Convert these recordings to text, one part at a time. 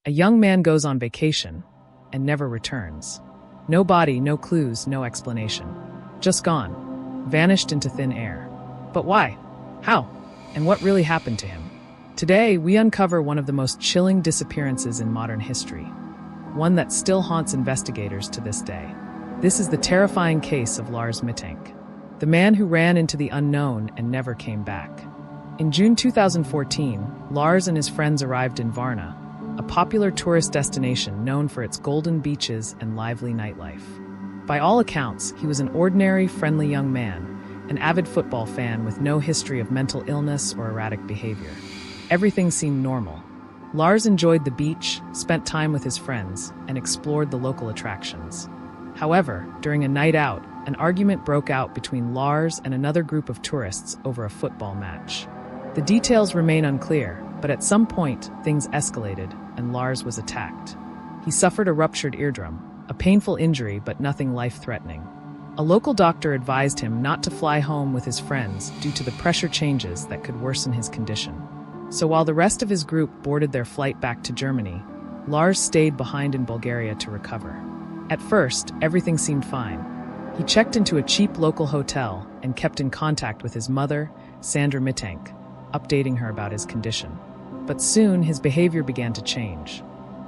A young man goes on vacation and never returns. No body, no clues, no explanation. Just gone. Vanished into thin air. But why? How? And what really happened to him? Today, we uncover one of the most chilling disappearances in modern history. One that still haunts investigators to this day. This is the terrifying case of Lars Mittank, the man who ran into the unknown and never came back. In June 2014, Lars and his friends arrived in Varna, a popular tourist destination known for its golden beaches and lively nightlife. By all accounts, he was an ordinary, friendly young man, an avid football fan with no history of mental illness or erratic behavior. Everything seemed normal. Lars enjoyed the beach, spent time with his friends, and explored the local attractions. However, during a night out, an argument broke out between Lars and another group of tourists over a football match. The details remain unclear, but at some point, things escalated and Lars was attacked. He suffered a ruptured eardrum, a painful injury but nothing life-threatening. A local doctor advised him not to fly home with his friends due to the pressure changes that could worsen his condition. So while the rest of his group boarded their flight back to Germany, Lars stayed behind in Bulgaria to recover. At first, everything seemed fine. He checked into a cheap local hotel and kept in contact with his mother, Sandra Mittank, updating her about his condition. But soon, his behavior began to change.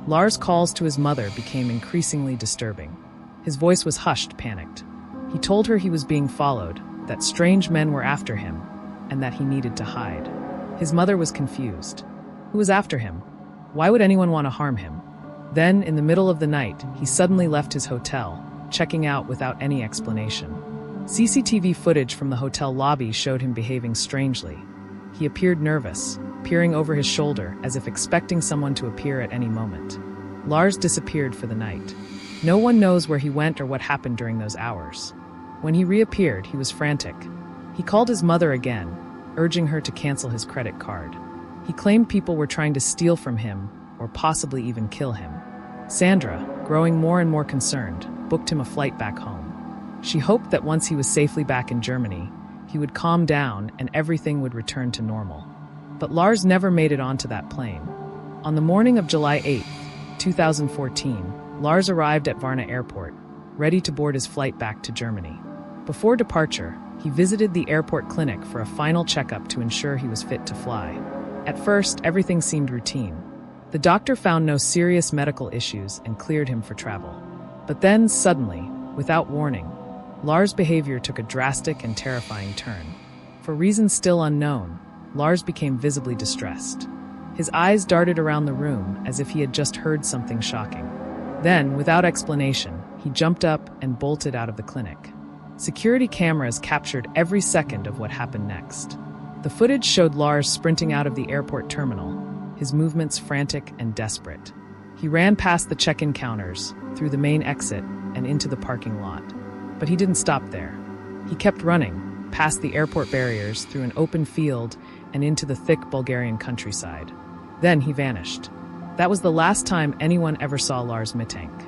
Lars' calls to his mother became increasingly disturbing. His voice was hushed, panicked. He told her he was being followed, that strange men were after him, and that he needed to hide. His mother was confused. Who was after him? Why would anyone want to harm him? Then, in the middle of the night, he suddenly left his hotel, checking out without any explanation. CCTV footage from the hotel lobby showed him behaving strangely. He appeared nervous, peering over his shoulder as if expecting someone to appear at any moment. Lars disappeared for the night. No one knows where he went or what happened during those hours. When he reappeared, he was frantic. He called his mother again, urging her to cancel his credit card. He claimed people were trying to steal from him or possibly even kill him. Sandra, growing more and more concerned, booked him a flight back home. She hoped that once he was safely back in Germany, he would calm down and everything would return to normal. But Lars never made it onto that plane. On the morning of July 8, 2014, Lars arrived at Varna Airport, ready to board his flight back to Germany. Before departure, he visited the airport clinic for a final checkup to ensure he was fit to fly. At first, everything seemed routine. The doctor found no serious medical issues and cleared him for travel. But then, suddenly, without warning, Lars' behavior took a drastic and terrifying turn. For reasons still unknown, Lars became visibly distressed. His eyes darted around the room as if he had just heard something shocking. Then, without explanation, he jumped up and bolted out of the clinic. Security cameras captured every second of what happened next. The footage showed Lars sprinting out of the airport terminal, his movements frantic and desperate. He ran past the check-in counters, through the main exit, and into the parking lot. But he didn't stop there. He kept running, past the airport barriers, through an open field, and into the thick Bulgarian countryside. Then he vanished. That was the last time anyone ever saw Lars Mittank.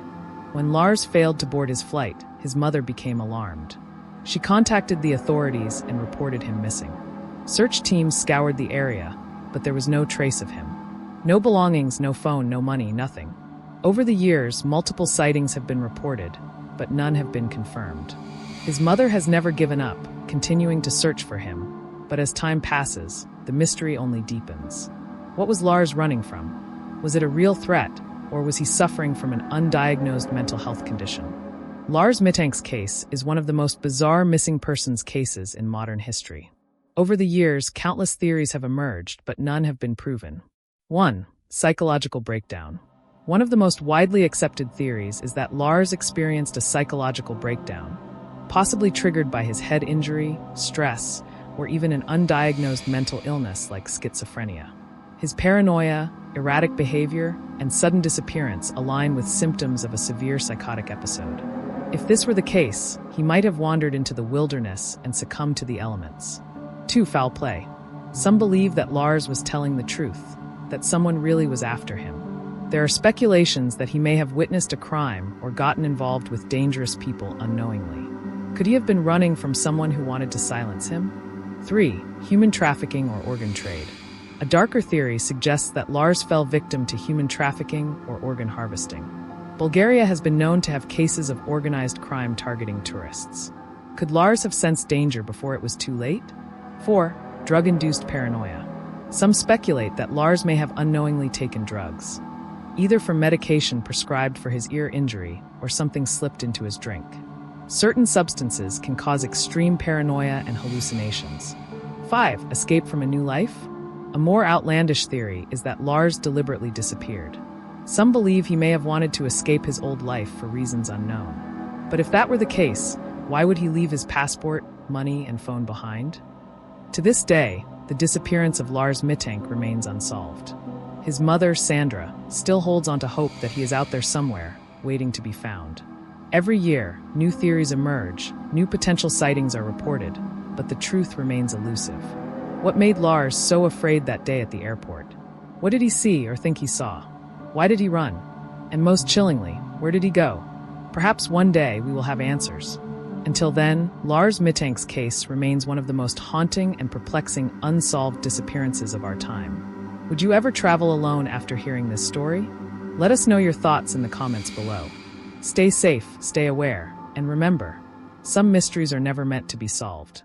When Lars failed to board his flight, his mother became alarmed. She contacted the authorities and reported him missing. Search teams scoured the area, but there was no trace of him. No belongings, no phone, no money, nothing. Over the years, multiple sightings have been reported, but none have been confirmed. His mother has never given up, continuing to search for him, but as time passes, the mystery only deepens. What was Lars running from? Was it a real threat, or was he suffering from an undiagnosed mental health condition? Lars Mittank's case is one of the most bizarre missing persons cases in modern history. Over the years, countless theories have emerged, but none have been proven. 1. Psychological breakdown. One of the most widely accepted theories is that Lars experienced a psychological breakdown, possibly triggered by his head injury, stress, or even an undiagnosed mental illness like schizophrenia. His paranoia, erratic behavior, and sudden disappearance align with symptoms of a severe psychotic episode. If this were the case, he might have wandered into the wilderness and succumbed to the elements. 2. Foul play. Some believe that Lars was telling the truth, that someone really was after him. There are speculations that he may have witnessed a crime or gotten involved with dangerous people unknowingly. Could he have been running from someone who wanted to silence him? 3. Human trafficking or organ trade. A darker theory suggests that Lars fell victim to human trafficking or organ harvesting. Bulgaria has been known to have cases of organized crime targeting tourists. Could Lars have sensed danger before it was too late? 4. Drug-induced paranoia. Some speculate that Lars may have unknowingly taken drugs, either from medication prescribed for his ear injury or something slipped into his drink. Certain substances can cause extreme paranoia and hallucinations. 5. Escape from a new life. A more outlandish theory is that Lars deliberately disappeared. Some believe he may have wanted to escape his old life for reasons unknown. But if that were the case, why would he leave his passport, money, and phone behind? To this day, the disappearance of Lars Mittank remains unsolved. His mother, Sandra, still holds on to hope that he is out there somewhere, waiting to be found. Every year, new theories emerge, new potential sightings are reported, but the truth remains elusive. What made Lars so afraid that day at the airport? What did he see or think he saw? Why did he run? And most chillingly, where did he go? Perhaps one day we will have answers. Until then, Lars Mittank's case remains one of the most haunting and perplexing unsolved disappearances of our time. Would you ever travel alone after hearing this story? Let us know your thoughts in the comments below. Stay safe, stay aware, and remember, some mysteries are never meant to be solved.